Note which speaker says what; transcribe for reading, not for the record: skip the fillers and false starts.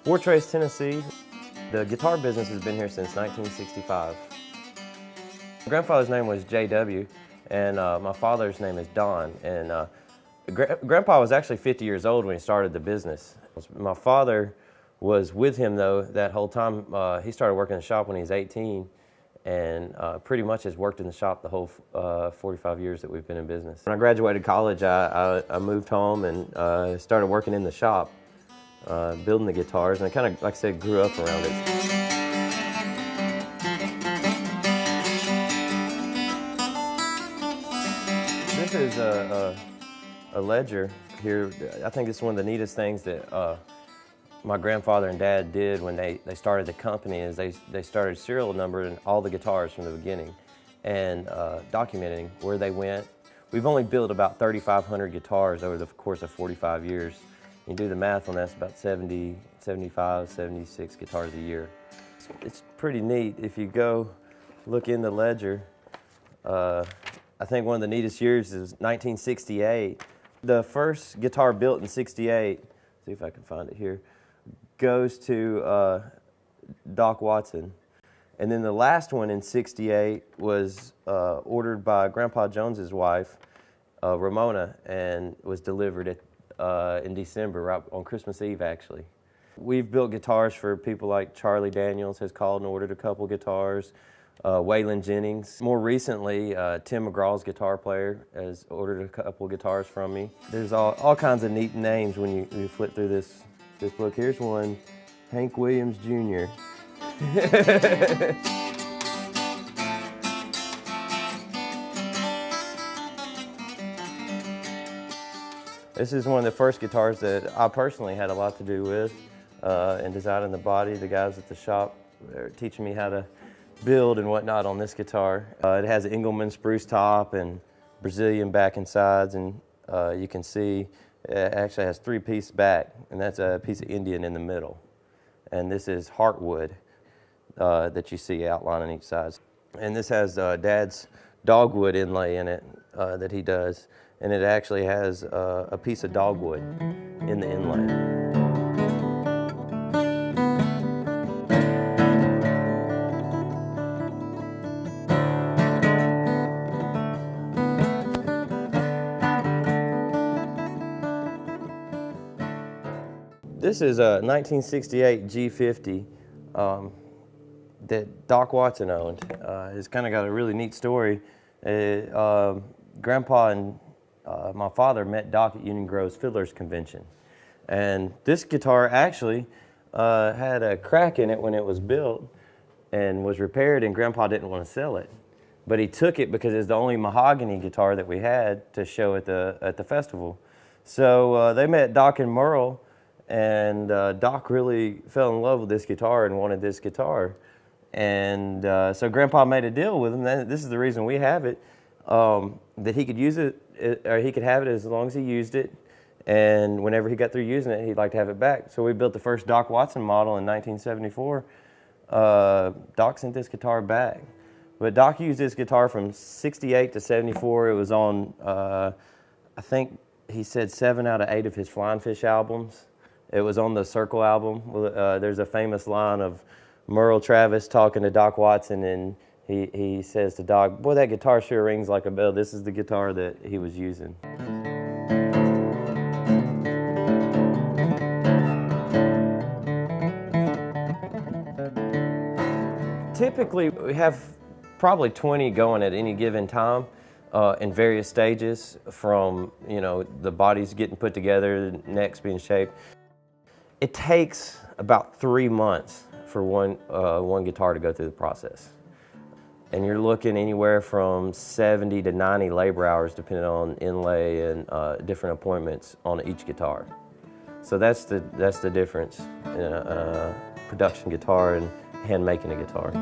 Speaker 1: Wartrace, Tennessee. The guitar business has been here since 1965. My grandfather's name was J.W., and my father's name is Don. And Grandpa was actually 50 years old when he started the business. My father was with him, though, that whole time. He started working in the shop when he was 18, and pretty much has worked in the shop the whole 45 years that we've been in business. When I graduated college, I moved home and started working in the shop, building the guitars, and I kind of, like I said, grew up around it. This is a ledger here. I think it's one of the neatest things that my grandfather and dad did when they started the company is they started serial numbering all the guitars from the beginning and documenting where they went. We've only built about 3,500 guitars over the course of 45 years. You do the math on that, it's about 70, 75, 76 guitars a year. It's pretty neat. If you go look in the ledger, I think one of the neatest years is 1968. The first guitar built in '68, see if I can find it here, goes to Doc Watson. And then the last one in '68 was ordered by Grandpa Jones's wife, Ramona, and was delivered in December, right on Christmas Eve, actually. We've built guitars for people like Charlie Daniels has called and ordered a couple guitars. Waylon Jennings. More recently, Tim McGraw's guitar player has ordered a couple guitars from me. There's all kinds of neat names when you flip through this book. Here's one, Hank Williams Jr. This is one of the first guitars that I personally had a lot to do with in designing the body. The guys at the shop are teaching me how to build and whatnot on this guitar. It has an Engelmann spruce top and Brazilian back and sides, and you can see it actually has 3-piece back, and that's a piece of Indian in the middle. And this is heartwood that you see outline on each side. And this has Dad's dogwood inlay in it that he does, and it actually has a piece of dogwood in the inlay. This is a 1968 G50 that Doc Watson owned. It's kind of got a really neat story. Grandpa and my father met Doc at Union Grove's Fiddlers Convention. And this guitar actually had a crack in it when it was built and was repaired, and Grandpa didn't want to sell it. But he took it because it's the only mahogany guitar that we had to show at the festival. So they met Doc and Merle, and Doc really fell in love with this guitar and wanted this guitar. And so Grandpa made a deal with him. This is the reason we have it, that he could use it, or he could have it as long as he used it. And whenever he got through using it, he'd like to have it back. So we built the first Doc Watson model in 1974. Doc sent this guitar back. But Doc used this guitar from '68 to '74. It was on, I think he said 7 out of 8 of his Flying Fish albums. It was on the Circle album. There's a famous line of Merle Travis talking to Doc Watson, and he says to Doc, "Boy, that guitar sure rings like a bell." This is the guitar that he was using. Typically, we have probably 20 going at any given time in various stages, from the body's getting put together, the neck's being shaped. It takes about 3 months for one guitar to go through the process. And you're looking anywhere from 70 to 90 labor hours depending on inlay and different appointments on each guitar. So that's the difference in a production guitar and hand making a guitar.